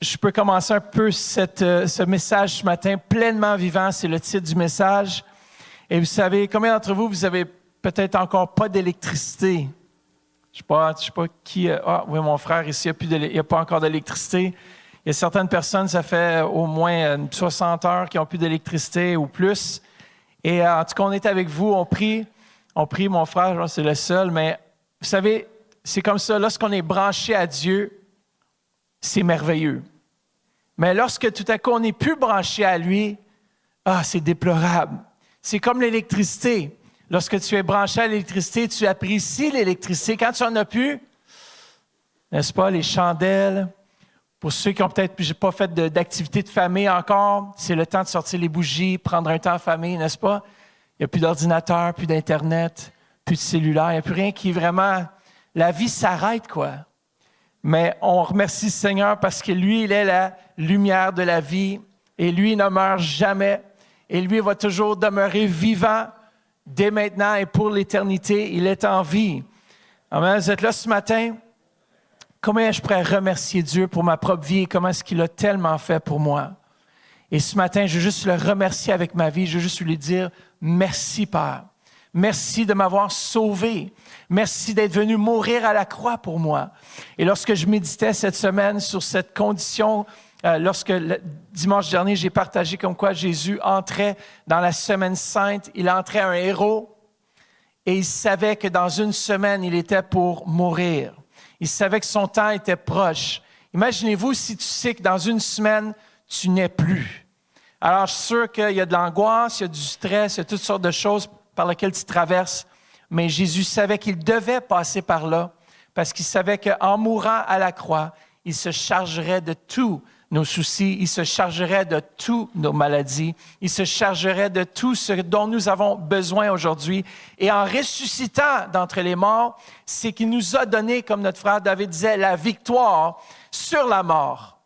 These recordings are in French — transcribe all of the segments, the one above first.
je peux commencer un peu ce message ce matin, pleinement vivant, c'est le titre du message. Et vous savez, combien d'entre vous, vous avez peut-être encore pas d'électricité? Je sais pas qui... oui, mon frère ici, il n'y a pas encore d'électricité. Il y a certaines personnes, ça fait au moins 60 heures qui n'ont plus d'électricité ou plus. Et en tout cas, on est avec vous, on prie, mon frère, c'est le seul, mais vous savez, c'est comme ça, lorsqu'on est branché à Dieu, c'est merveilleux. Mais lorsque tout à coup, on n'est plus branché à lui, c'est déplorable. C'est comme l'électricité. Lorsque tu es branché à l'électricité, tu apprécies l'électricité. Quand tu n'en as plus, n'est-ce pas, les chandelles. Pour ceux qui n'ont peut-être pas fait d'activité de famille encore, c'est le temps de sortir les bougies, prendre un temps en famille, n'est-ce pas? Il n'y a plus d'ordinateur, plus d'Internet, plus de cellulaire, il n'y a plus rien qui vraiment... La vie s'arrête, quoi. Mais on remercie le Seigneur parce que lui, il est la lumière de la vie et lui, il ne meurt jamais. Et lui, il va toujours demeurer vivant dès maintenant et pour l'éternité. Il est en vie. Amen. Vous êtes là ce matin? Comment je pourrais remercier Dieu pour ma propre vie et comment est-ce qu'il a tellement fait pour moi? Et ce matin, je veux juste le remercier avec ma vie. Je veux juste lui dire merci, Père. Merci de m'avoir sauvé. Merci d'être venu mourir à la croix pour moi. Et lorsque je méditais cette semaine sur cette condition, dimanche dernier, j'ai partagé comme quoi Jésus entrait dans la semaine sainte. Il entrait un héros et il savait que dans une semaine, il était pour mourir. Il savait que son temps était proche. Imaginez-vous si tu sais que dans une semaine, tu n'es plus. Alors, je suis sûr qu'il y a de l'angoisse, il y a du stress, il y a toutes sortes de choses par lesquelles tu traverses. Mais Jésus savait qu'il devait passer par là parce qu'il savait qu'en mourant à la croix, il se chargerait de tous nos soucis, il se chargerait de toutes nos maladies, il se chargerait de tout ce dont nous avons besoin aujourd'hui. Et en ressuscitant d'entre les morts, c'est qu'il nous a donné, comme notre frère David disait, la victoire sur la mort.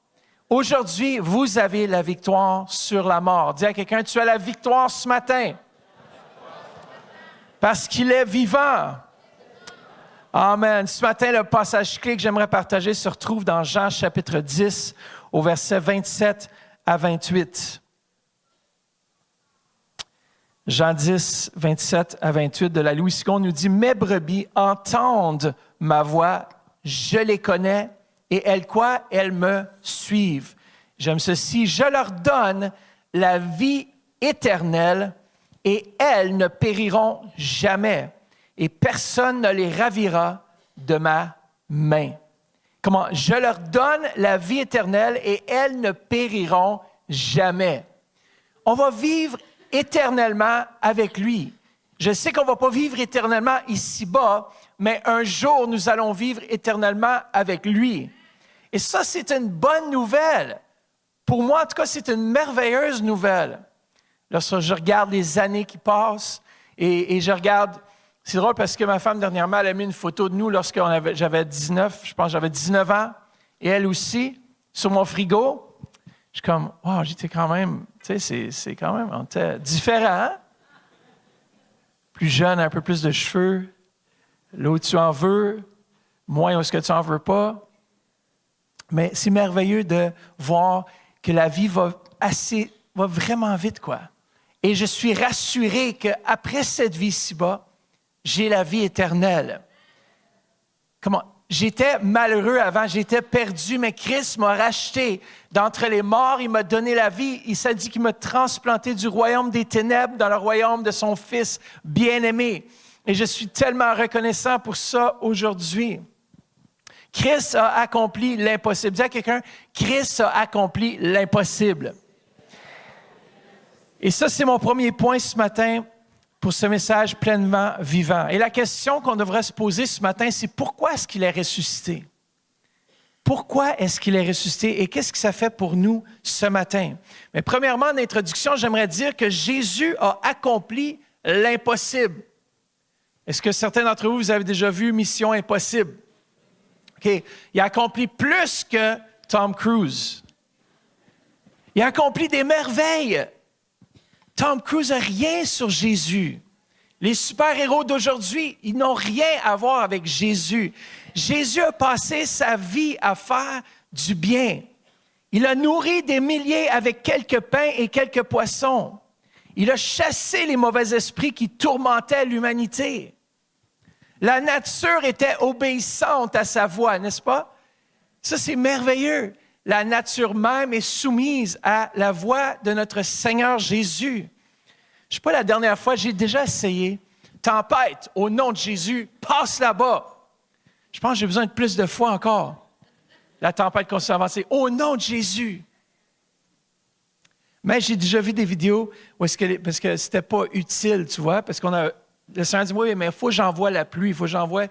Aujourd'hui, vous avez la victoire sur la mort. Dis à quelqu'un, tu as la victoire ce matin. Parce qu'il est vivant. Amen. Ce matin, le passage clé que j'aimerais partager se retrouve dans Jean chapitre 10, au verset 27 à 28. Jean 10, 27 à 28 de la Louis II nous dit « Mes brebis entendent ma voix, je les connais, et elles quoi? Elles me suivent. J'aime ceci, je leur donne la vie éternelle, et elles ne périront jamais, et personne ne les ravira de ma main. » Comment? Je leur donne la vie éternelle et elles ne périront jamais. On va vivre éternellement avec lui. Je sais qu'on ne va pas vivre éternellement ici-bas, mais un jour, nous allons vivre éternellement avec lui. Et ça, c'est une bonne nouvelle. Pour moi, en tout cas, c'est une merveilleuse nouvelle. Lorsque je regarde les années qui passent et je regarde... C'est drôle parce que ma femme, dernièrement, elle a mis une photo de nous lorsque j'avais 19 ans, et elle aussi, sur mon frigo. Je suis comme, wow, j'étais quand même, tu sais, c'est quand même, on était différents. Hein? Plus jeune, un peu plus de cheveux. Là où tu en veux, moins où est-ce que tu en veux pas. Mais c'est merveilleux de voir que la vie va vraiment vite, quoi. Et je suis rassuré qu'après cette vie ci-bas, j'ai la vie éternelle. Comment? J'étais malheureux avant, j'étais perdu, mais Christ m'a racheté d'entre les morts, il m'a donné la vie. Il s'est dit qu'il m'a transplanté du royaume des ténèbres dans le royaume de son Fils bien-aimé. Et je suis tellement reconnaissant pour ça aujourd'hui. Christ a accompli l'impossible. Dis à quelqu'un, Christ a accompli l'impossible. Et ça, c'est mon premier point ce matin pour ce message pleinement vivant. Et la question qu'on devrait se poser ce matin, c'est pourquoi est-ce qu'il est ressuscité? Pourquoi est-ce qu'il est ressuscité et qu'est-ce que ça fait pour nous ce matin? Mais premièrement, en introduction, j'aimerais dire que Jésus a accompli l'impossible. Est-ce que certains d'entre vous avez déjà vu Mission Impossible? OK. Il a accompli plus que Tom Cruise. Il a accompli des merveilles. Tom Cruise n'a rien sur Jésus. Les super-héros d'aujourd'hui, ils n'ont rien à voir avec Jésus. Jésus a passé sa vie à faire du bien. Il a nourri des milliers avec quelques pains et quelques poissons. Il a chassé les mauvais esprits qui tourmentaient l'humanité. La nature était obéissante à sa voix, n'est-ce pas? Ça, c'est merveilleux. La nature même est soumise à la voix de notre Seigneur Jésus. Je ne sais pas, la dernière fois, j'ai déjà essayé. Tempête, au nom de Jésus, passe là-bas. Je pense que j'ai besoin de plus de foi encore. La tempête qu'on s'est avancée, au nom de Jésus. Mais j'ai déjà vu des vidéos parce que c'était pas utile, tu vois, parce le Seigneur dit, oui, mais il faut que j'envoie la pluie, il faut que j'envoie,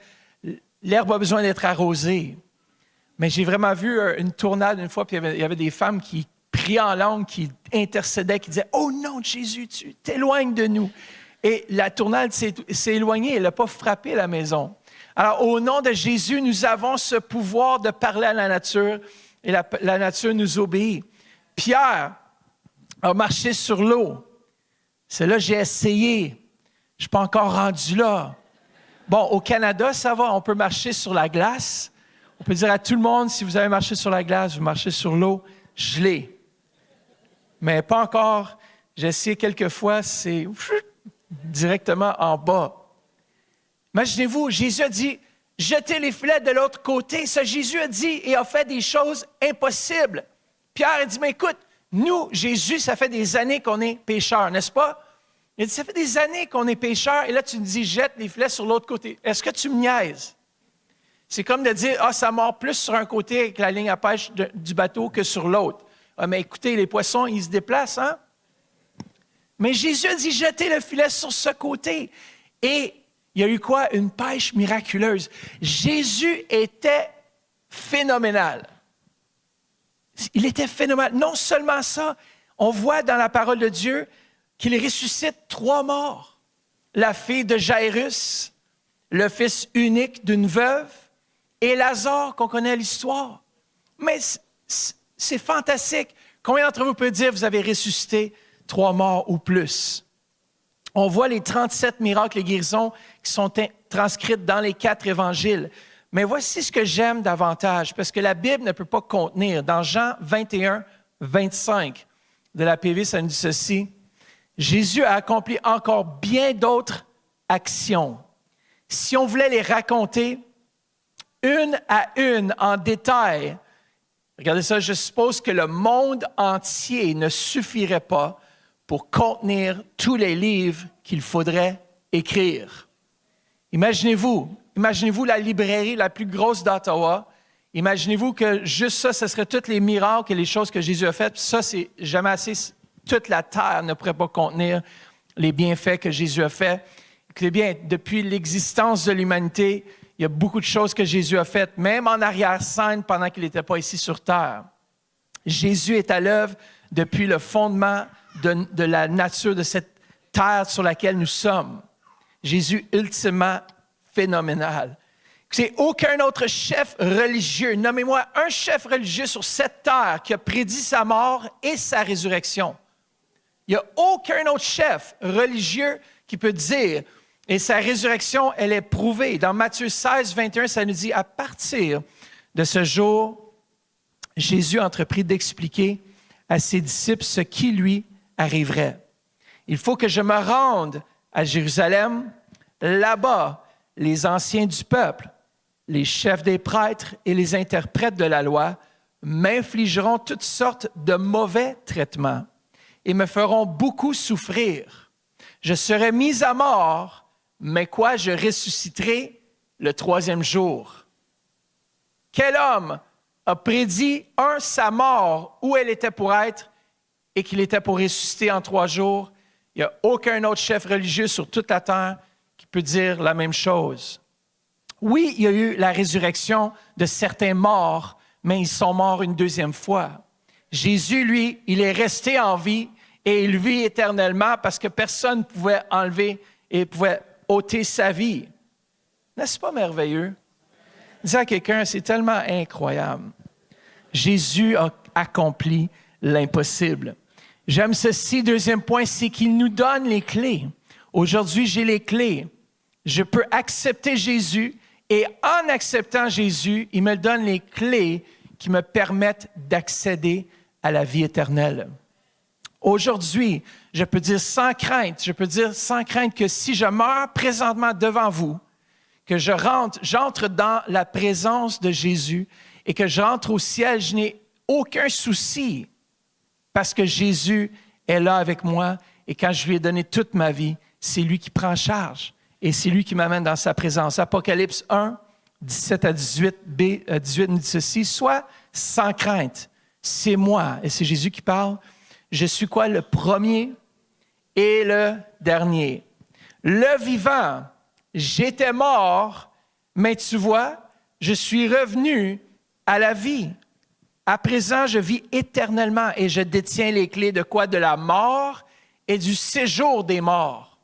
l'herbe a besoin d'être arrosée. Mais j'ai vraiment vu une tornade une fois, puis il y avait des femmes qui priaient en langue, qui intercédaient, qui disaient, au nom de Jésus, tu t'éloignes de nous. Et la tornade s'est éloignée, elle n'a pas frappé la maison. Alors, au nom de Jésus, nous avons ce pouvoir de parler à la nature et la nature nous obéit. Pierre a marché sur l'eau. C'est là que j'ai essayé. Je ne suis pas encore rendu là. Bon, au Canada, ça va, on peut marcher sur la glace. On peut dire à tout le monde, si vous avez marché sur la glace, vous marchez sur l'eau, gelée. Mais pas encore. J'ai essayé quelques fois, c'est directement en bas. Imaginez-vous, Jésus a dit, jetez les filets de l'autre côté. Ça, Jésus a dit et a fait des choses impossibles. Pierre a dit, mais écoute, nous, Jésus, ça fait des années qu'on est pécheurs, n'est-ce pas? Il a dit, ça fait des années qu'on est pécheurs, et là, tu me dis, jette les filets sur l'autre côté. Est-ce que tu me niaises? C'est comme de dire, ça mord plus sur un côté avec la ligne à pêche du bateau que sur l'autre. Ah, mais écoutez, les poissons, ils se déplacent, hein? Mais Jésus a dit, jetez le filet sur ce côté. Et il y a eu quoi? Une pêche miraculeuse. Jésus était phénoménal. Il était phénoménal. Non seulement ça, on voit dans la parole de Dieu qu'il ressuscite 3 morts. La fille de Jairus, le fils unique d'une veuve et Lazare, qu'on connaît l'histoire. Mais c'est fantastique. Combien d'entre vous peuvent dire que vous avez ressuscité 3 morts ou plus? On voit les 37 miracles et guérisons qui sont transcrites dans les 4 évangiles. Mais voici ce que j'aime davantage, parce que la Bible ne peut pas contenir. Dans Jean 21, 25 de la PV, ça nous dit ceci. Jésus a accompli encore bien d'autres actions. Si on voulait les raconter une à une en détail, regardez ça, je suppose que le monde entier ne suffirait pas pour contenir tous les livres qu'il faudrait écrire. Imaginez-vous la librairie la plus grosse d'Ottawa. Imaginez-vous que juste ça, ce serait tous les miracles et les choses que Jésus a faites. Ça, c'est jamais assez. Toute la terre ne pourrait pas contenir les bienfaits que Jésus a faits. Écoutez bien, depuis l'existence de l'humanité, il y a beaucoup de choses que Jésus a faites, même en arrière-scène pendant qu'il n'était pas ici sur terre. Jésus est à l'œuvre depuis le fondement de la nature de cette terre sur laquelle nous sommes. Jésus, ultimement phénoménal. C'est aucun autre chef religieux. Nommez-moi un chef religieux sur cette terre qui a prédit sa mort et sa résurrection. Il n'y a aucun autre chef religieux qui peut dire, et sa résurrection, elle est prouvée. Dans Matthieu 16, 21, ça nous dit, à partir de ce jour, Jésus entreprit d'expliquer à ses disciples ce qui lui arriverait. Il faut que je me rende à Jérusalem. Là-bas, les anciens du peuple, les chefs des prêtres et les interprètes de la loi m'infligeront toutes sortes de mauvais traitements et me feront beaucoup souffrir. Je serai mis à mort, mais quoi, je ressusciterai le 3e jour. Quel homme a prédit, sa mort, où elle était pour être, et qu'il était pour ressusciter en 3 jours? Il n'y a aucun autre chef religieux sur toute la terre qui peut dire la même chose. Oui, il y a eu la résurrection de certains morts, mais ils sont morts une 2e fois. Jésus, lui, il est resté en vie et il vit éternellement parce que personne ne pouvait enlever et pouvait ôter sa vie. N'est-ce pas merveilleux? Dis à quelqu'un, c'est tellement incroyable. Jésus a accompli l'impossible. J'aime ceci, 2e point, c'est qu'il nous donne les clés. Aujourd'hui, j'ai les clés. Je peux accepter Jésus et en acceptant Jésus, il me donne les clés qui me permettent d'accéder à la vie éternelle. Aujourd'hui, je peux dire sans crainte que si je meurs présentement devant vous, que j'entre dans la présence de Jésus et que j'entre au ciel, je n'ai aucun souci parce que Jésus est là avec moi et quand je lui ai donné toute ma vie, c'est lui qui prend charge et c'est lui qui m'amène dans sa présence. Apocalypse 1, 17 à 18 nous dit ceci, « Sois sans crainte, c'est moi. » Et c'est Jésus qui parle. « Je suis quoi? Le premier et le dernier. Le vivant, j'étais mort, mais tu vois, je suis revenu à la vie. À présent, je vis éternellement et je détiens les clés de quoi? De la mort et du séjour des morts.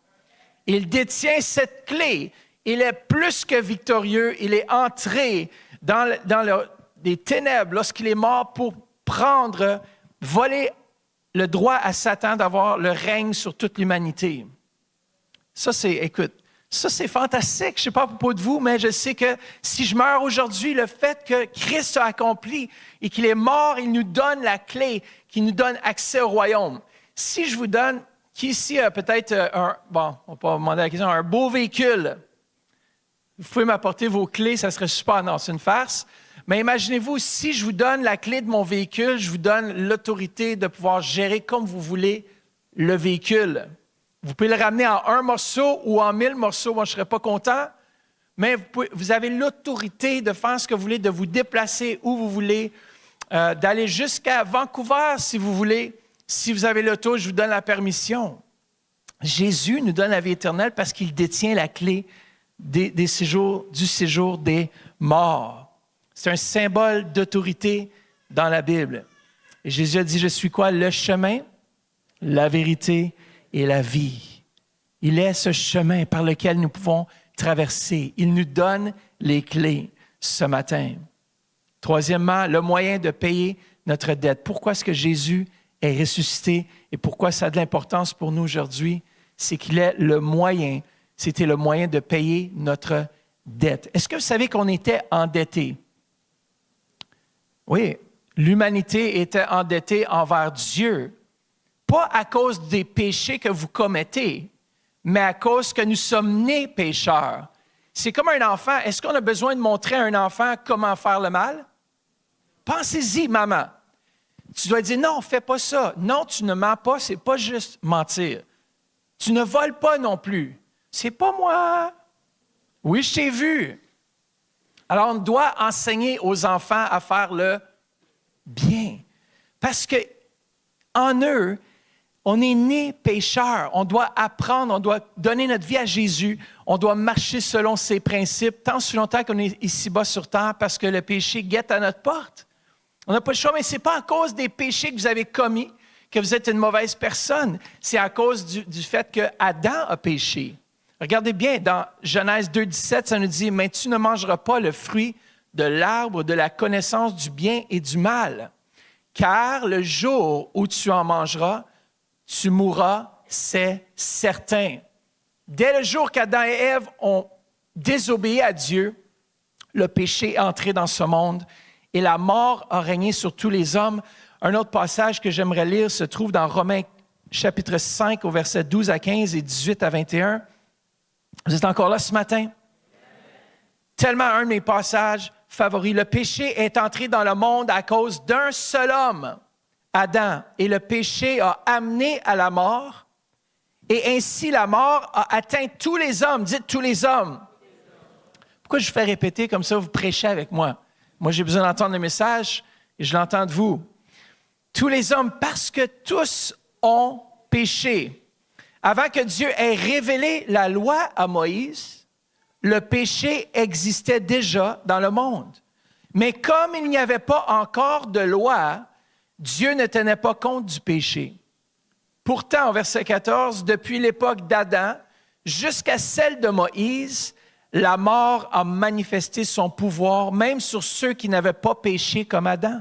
Il détient cette clé. Il est plus que victorieux. Il est entré dans les ténèbres lorsqu'il est mort pour voler le droit à Satan d'avoir le règne sur toute l'humanité. Ça, c'est fantastique. Je ne sais pas à propos de vous, mais je sais que si je meurs aujourd'hui, le fait que Christ a accompli et qu'il est mort, il nous donne la clé qui nous donne accès au royaume. Si je vous donne, qui ici a peut-être on va pas demander la question, un beau véhicule, vous pouvez m'apporter vos clés, ça serait super. Non, c'est une farce. Mais imaginez-vous, si je vous donne la clé de mon véhicule, je vous donne l'autorité de pouvoir gérer comme vous voulez le véhicule. Vous pouvez le ramener en un morceau ou en 1000 morceaux, moi je ne serais pas content, mais vous avez l'autorité de faire ce que vous voulez, de vous déplacer où vous voulez, d'aller jusqu'à Vancouver si vous voulez. Si vous avez l'auto, je vous donne la permission. Jésus nous donne la vie éternelle parce qu'il détient la clé du séjour des morts. C'est un symbole d'autorité dans la Bible. Et Jésus a dit, je suis quoi? Le chemin, la vérité et la vie. Il est ce chemin par lequel nous pouvons traverser. Il nous donne les clés ce matin. Troisièmement, le moyen de payer notre dette. Pourquoi est-ce que Jésus est ressuscité et pourquoi ça a de l'importance pour nous aujourd'hui? C'est qu'il est le moyen, c'était le moyen de payer notre dette. Est-ce que vous savez qu'on était endettés? Oui, l'humanité était endettée envers Dieu, pas à cause des péchés que vous commettez, mais à cause que nous sommes nés pécheurs. C'est comme un enfant. Est-ce qu'on a besoin de montrer à un enfant comment faire le mal? Pensez-y, maman. Tu dois dire, non, fais pas ça. Non, tu ne mens pas, c'est pas juste mentir. Tu ne voles pas non plus. C'est pas moi. Oui, je t'ai vu. Alors, on doit enseigner aux enfants à faire le bien. Parce que en eux, on est nés pécheurs. On doit apprendre, on doit donner notre vie à Jésus. On doit marcher selon ses principes, tant si longtemps qu'on est ici-bas sur terre, parce que le péché guette à notre porte. On n'a pas le choix, mais ce n'est pas à cause des péchés que vous avez commis que vous êtes une mauvaise personne. C'est à cause du fait que Adam a péché. Regardez bien, dans Genèse 2,17, ça nous dit « Mais tu ne mangeras pas le fruit de l'arbre de la connaissance du bien et du mal, car le jour où tu en mangeras, tu mourras, c'est certain. » Dès le jour qu'Adam et Ève ont désobéi à Dieu, le péché est entré dans ce monde et la mort a régné sur tous les hommes. Un autre passage que j'aimerais lire se trouve dans Romains chapitre 5 au verset 12 à 15 et 18 à 21. Vous êtes encore là ce matin? Tellement un de mes passages favoris. Le péché est entré dans le monde à cause d'un seul homme, Adam, et le péché a amené à la mort, et ainsi la mort a atteint tous les hommes. Dites tous les hommes. Pourquoi je vous fais répéter comme ça, vous prêchez avec moi? Moi, j'ai besoin d'entendre le message et je l'entends de vous. Tous les hommes, parce que tous ont péché. Avant que Dieu ait révélé la loi à Moïse, le péché existait déjà dans le monde. Mais comme il n'y avait pas encore de loi, Dieu ne tenait pas compte du péché. Pourtant, au verset 14, depuis l'époque d'Adam jusqu'à celle de Moïse, la mort a manifesté son pouvoir, même sur ceux qui n'avaient pas péché comme Adam,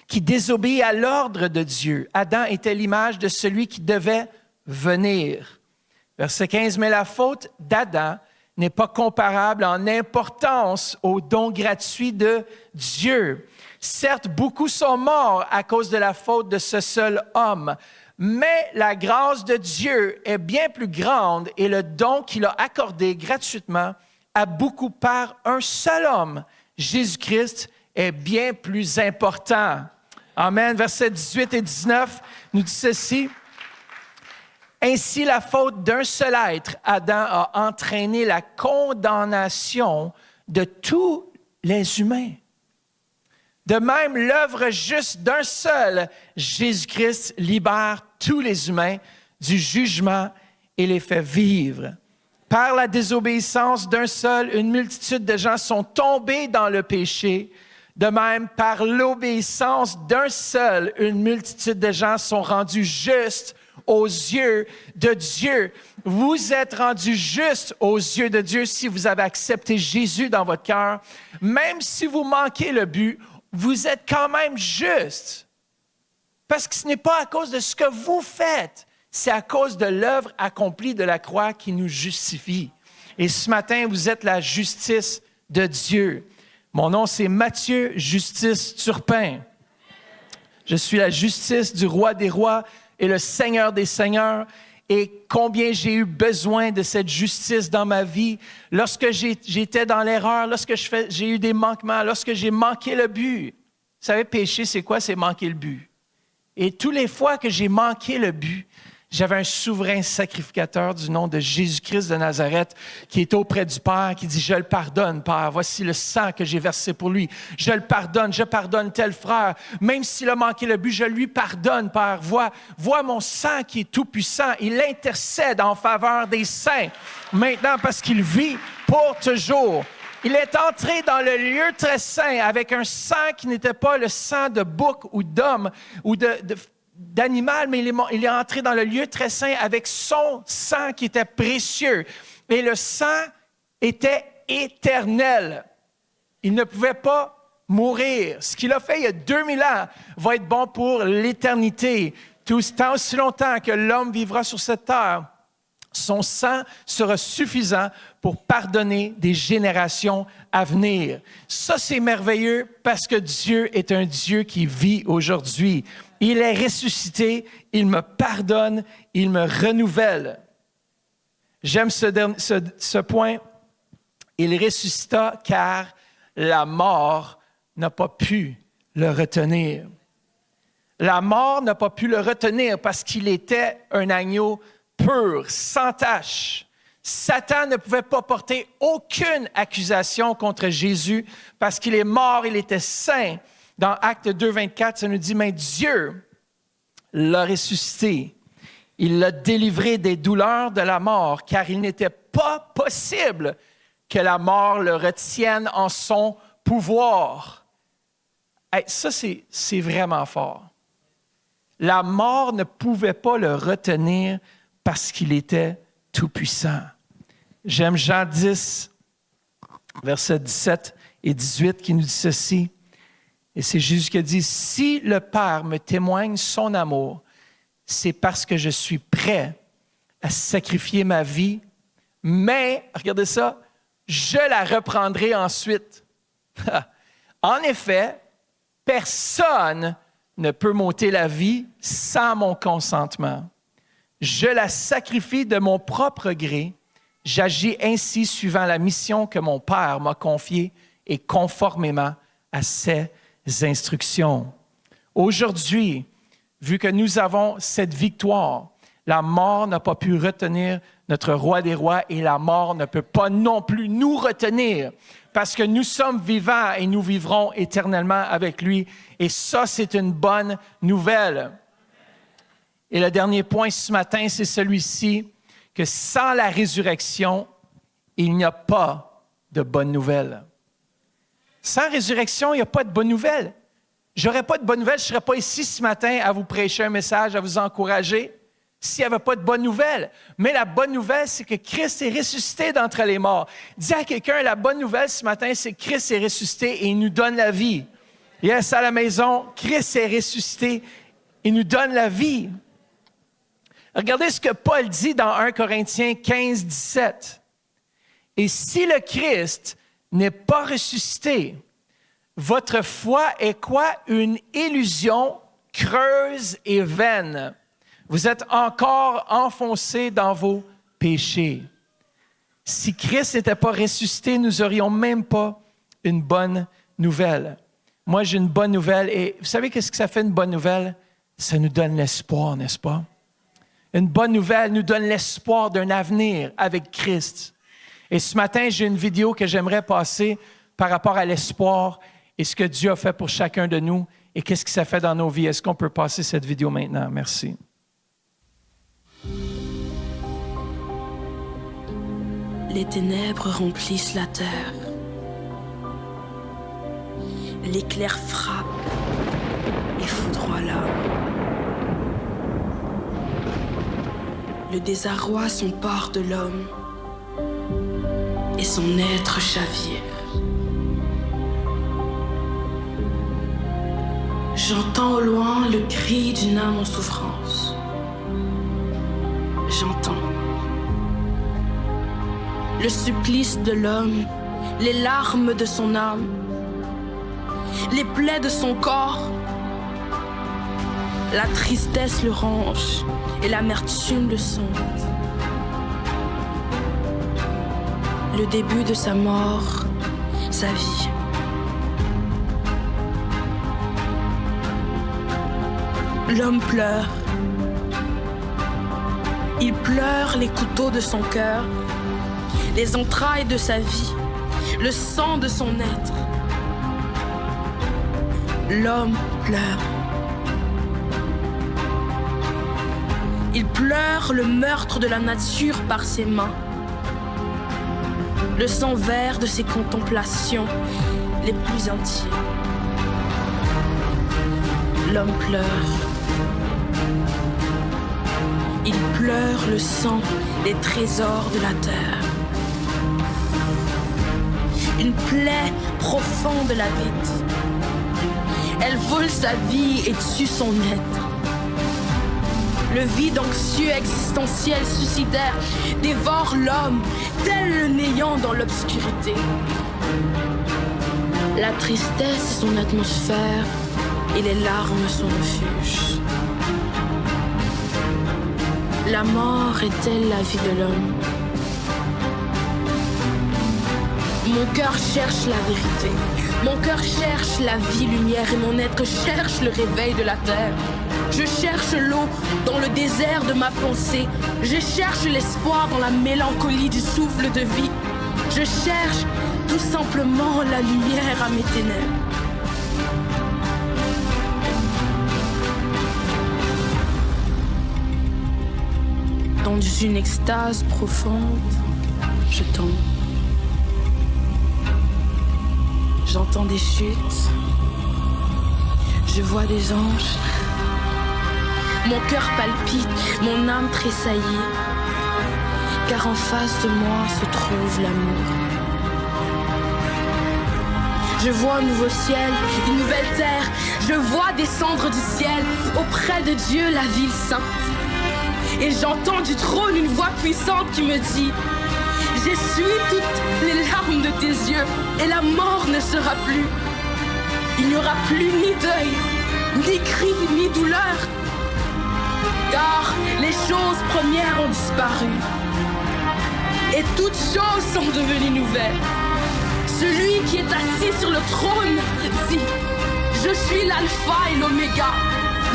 qui désobéit à l'ordre de Dieu. Adam était l'image de celui qui devait venir. Verset 15, mais la faute d'Adam n'est pas comparable en importance au don gratuit de Dieu. Certes, beaucoup sont morts à cause de la faute de ce seul homme, mais la grâce de Dieu est bien plus grande et le don qu'il a accordé gratuitement à beaucoup par un seul homme, Jésus-Christ, est bien plus important. Amen. Versets 18 et 19 nous dit ceci. Ainsi, la faute d'un seul être, Adam, a entraîné la condamnation de tous les humains. De même, l'œuvre juste d'un seul, Jésus-Christ, libère tous les humains du jugement et les fait vivre. Par la désobéissance d'un seul, une multitude de gens sont tombés dans le péché. De même, par l'obéissance d'un seul, une multitude de gens sont rendus justes aux yeux de Dieu. Vous êtes rendus justes aux yeux de Dieu si vous avez accepté Jésus dans votre cœur. Même si vous manquez le but, vous êtes quand même juste. Parce que ce n'est pas à cause de ce que vous faites, c'est à cause de l'œuvre accomplie de la croix qui nous justifie. Et ce matin, vous êtes la justice de Dieu. Mon nom, c'est Mathieu Justice Turpin. Je suis la justice du roi des rois et le Seigneur des seigneurs. Et combien j'ai eu besoin de cette justice dans ma vie. Lorsque j'étais dans l'erreur, lorsque j'ai eu des manquements, lorsque j'ai manqué le but. Vous savez, pécher, c'est quoi? C'est manquer le but. Et toutes les fois que j'ai manqué le but, j'avais un souverain sacrificateur du nom de Jésus-Christ de Nazareth qui est auprès du Père, qui dit « Je le pardonne, Père. Voici le sang que j'ai versé pour lui. Je le pardonne, je pardonne tel frère. Même s'il a manqué le but, je lui pardonne, Père. Vois mon sang qui est tout-puissant. Il intercède en faveur des saints maintenant parce qu'il vit pour toujours. Il est entré dans le lieu très saint avec un sang qui n'était pas le sang de bouc ou d'homme ou d'animal, mais il est entré dans le lieu très saint avec son sang qui était précieux. Et le sang était éternel. Il ne pouvait pas mourir. Ce qu'il a fait il y a 2000 ans va être bon pour l'éternité. Tant aussi longtemps que l'homme vivra sur cette terre, son sang sera suffisant pour pardonner des générations à venir. Ça, c'est merveilleux parce que Dieu est un Dieu qui vit aujourd'hui. Il est ressuscité, il me pardonne, il me renouvelle. J'aime ce point. Il ressuscita car la mort n'a pas pu le retenir. La mort n'a pas pu le retenir parce qu'il était un agneau pur, sans tache. Satan ne pouvait pas porter aucune accusation contre Jésus parce qu'il est mort, il était saint. Dans Actes 2, 24, ça nous dit « Mais Dieu l'a ressuscité. Il l'a délivré des douleurs de la mort, car il n'était pas possible que la mort le retienne en son pouvoir. » Hey, ça, c'est vraiment fort. La mort ne pouvait pas le retenir parce qu'il était tout-puissant. J'aime Jean 10, versets 17 et 18, qui nous dit ceci. Et c'est Jésus qui a dit, « Si le Père me témoigne son amour, c'est parce que je suis prêt à sacrifier ma vie, mais, regardez ça, je la reprendrai ensuite. » En effet, personne ne peut m'ôter la vie sans mon consentement. Je la sacrifie de mon propre gré. J'agis ainsi suivant la mission que mon Père m'a confiée et conformément à ses instructions. Aujourd'hui, vu que nous avons cette victoire, la mort n'a pas pu retenir notre roi des rois et la mort ne peut pas non plus nous retenir parce que nous sommes vivants et nous vivrons éternellement avec lui. Et ça, c'est une bonne nouvelle. Et le dernier point ce matin, c'est celui-ci, que sans la résurrection, il n'y a pas de bonne nouvelle. Sans résurrection, il n'y a pas de bonne nouvelle. Je n'aurais pas de bonne nouvelle, je ne serais pas ici ce matin à vous prêcher un message, à vous encourager, s'il n'y avait pas de bonne nouvelle. Mais la bonne nouvelle, c'est que Christ est ressuscité d'entre les morts. Dis à quelqu'un, la bonne nouvelle ce matin, c'est que Christ est ressuscité et il nous donne la vie. Yes, à la maison, Christ est ressuscité et nous donne la vie. Regardez ce que Paul dit dans 1 Corinthiens 15, 17. « Et si le Christ n'est pas ressuscité, votre foi est quoi? Une illusion creuse et vaine. Vous êtes encore enfoncés dans vos péchés. Si Christ n'était pas ressuscité, nous n'aurions même pas une bonne nouvelle. Moi, j'ai une bonne nouvelle. Et vous savez qu'est-ce que ça fait une bonne nouvelle? Ça nous donne l'espoir, n'est-ce pas? Une bonne nouvelle nous donne l'espoir d'un avenir avec Christ. Et ce matin, j'ai une vidéo que j'aimerais passer par rapport à l'espoir et ce que Dieu a fait pour chacun de nous et qu'est-ce que ça fait dans nos vies. Est-ce qu'on peut passer cette vidéo maintenant? Merci. Les ténèbres remplissent la terre. L'éclair frappe et foudroie l'âme. Le désarroi s'empare de l'homme et son être chavire. J'entends au loin le cri d'une âme en souffrance. J'entends le supplice de l'homme, les larmes de son âme, les plaies de son corps. La tristesse le ronge et l'amertume le sonde. Le début de sa mort, sa vie. L'homme pleure. Il pleure les couteaux de son cœur, les entrailles de sa vie, le sang de son être. L'homme pleure. Il pleure le meurtre de la nature par ses mains, le sang vert de ses contemplations les plus intimes. L'homme pleure. Il pleure le sang des trésors de la terre. Une plaie profonde l'habite. Elle vole sa vie et tue son être. Le vide anxieux existentiel suicidaire dévore l'homme, tel le néant dans l'obscurité. La tristesse est son atmosphère et les larmes son refuge. La mort est-elle la vie de l'homme? Mon cœur cherche la vérité. Mon cœur cherche la vie, lumière et mon être cherche le réveil de la terre. Je cherche l'eau dans le désert de ma pensée. Je cherche l'espoir dans la mélancolie du souffle de vie. Je cherche tout simplement la lumière à mes ténèbres. Dans une extase profonde, je tombe. J'entends des chutes. Je vois des anges. Mon cœur palpite, mon âme tressaillit. Car en face de moi se trouve l'amour. Je vois un nouveau ciel, une nouvelle terre. Je vois descendre du ciel auprès de Dieu la ville sainte. Et j'entends du trône une voix puissante qui me dit: j'essuie toutes les larmes de tes yeux et la mort ne sera plus. Il n'y aura plus ni deuil, ni cri, ni douleur. Car les choses premières ont disparu et toutes choses sont devenues nouvelles. Celui qui est assis sur le trône dit: je suis l'alpha et l'oméga,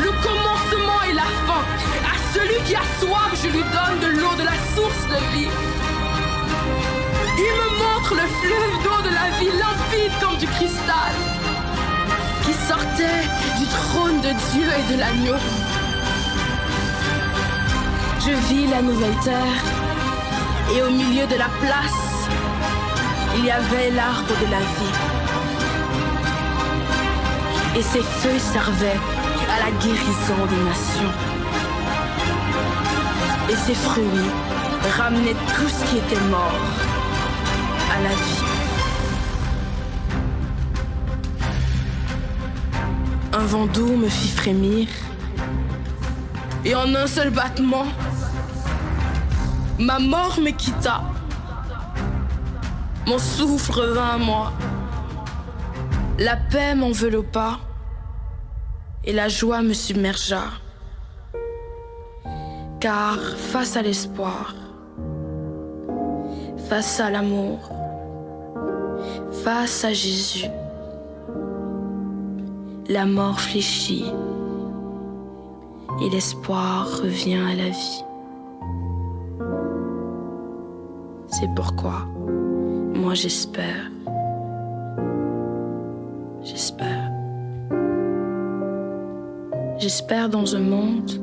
le commencement et la fin. À celui qui a soif, je lui donne de l'eau de la source de vie. Il me montre le fleuve d'eau de la vie, limpide comme du cristal, qui sortait du trône de Dieu et de l'agneau. Je vis la nouvelle terre, et au milieu de la place, il y avait l'arbre de la vie. Et ses feuilles servaient à la guérison des nations. Et ses fruits ramenaient tout ce qui était mort à la vie. Un vent doux me fit frémir, et en un seul battement, ma mort me quitta. mon souffle revint à moi. La paix m'enveloppa et la joie me submergea. Car face à l'espoir, face à l'amour, face à Jésus, la mort fléchit et l'espoir revient à la vie. C'est pourquoi moi j'espère. J'espère. J'espère dans un monde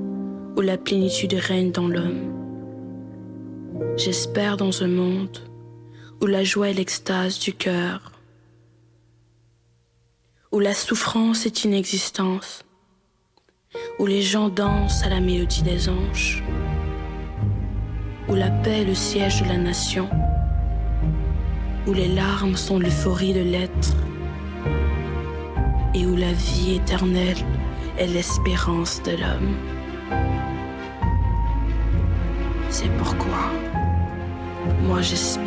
où la plénitude règne dans l'homme. J'espère dans un monde où la joie est l'extase du cœur, où la souffrance est une existence, où les gens dansent à la mélodie des anges, où la paix est le siège de la nation, où les larmes sont l'euphorie de l'être, et où la vie éternelle est l'espérance de l'homme. C'est pourquoi moi j'espère.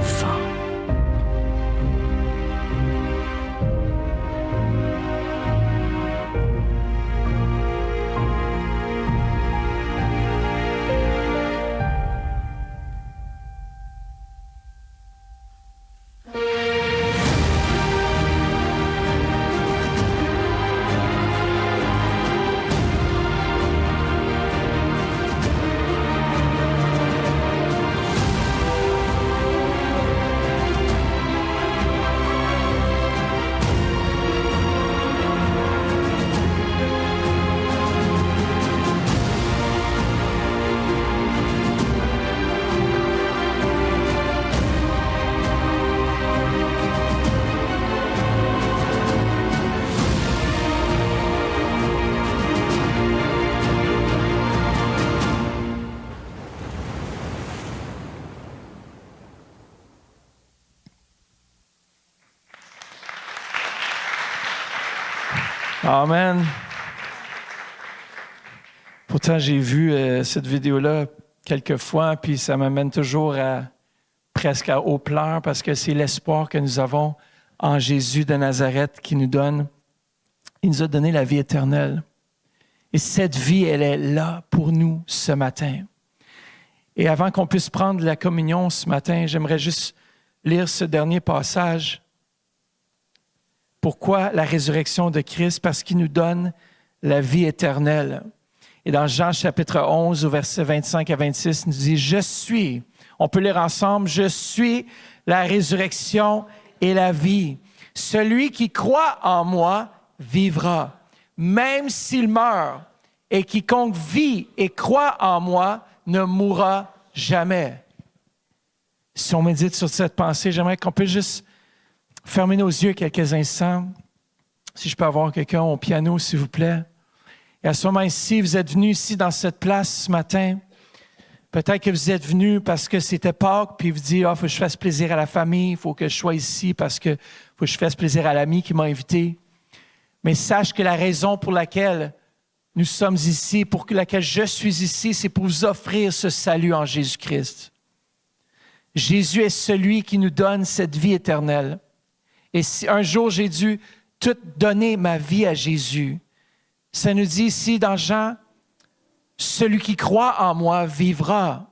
Fin. Amen. Pourtant, j'ai vu cette vidéo-là quelques fois, puis ça m'amène toujours presque à haut pleurs parce que c'est l'espoir que nous avons en Jésus de Nazareth qui nous donne. Il nous a donné la vie éternelle. Et cette vie, elle est là pour nous ce matin. Et avant qu'on puisse prendre la communion ce matin, j'aimerais juste lire ce dernier passage. Pourquoi la résurrection de Christ? Parce qu'il nous donne la vie éternelle. Et dans Jean chapitre 11, au verset 25 à 26, il nous dit « Je suis », on peut lire ensemble, « Je suis la résurrection et la vie. Celui qui croit en moi vivra, même s'il meurt, et quiconque vit et croit en moi ne mourra jamais. » Si on médite sur cette pensée, j'aimerais qu'on puisse juste fermer nos yeux quelques instants. Si je peux avoir quelqu'un au piano, s'il vous plaît. Et à ce moment ici, vous êtes venu ici dans cette place ce matin. Peut-être que vous êtes venu parce que c'était Pâques, puis vous dites, il faut que je fasse plaisir à la famille, il faut que je sois ici parce que faut que je fasse plaisir à l'ami qui m'a invité. Mais sache que la raison pour laquelle nous sommes ici, pour laquelle je suis ici, c'est pour vous offrir ce salut en Jésus-Christ. Jésus est celui qui nous donne cette vie éternelle. Et si un jour j'ai dû tout donner ma vie à Jésus, ça nous dit ici dans Jean, celui qui croit en moi vivra.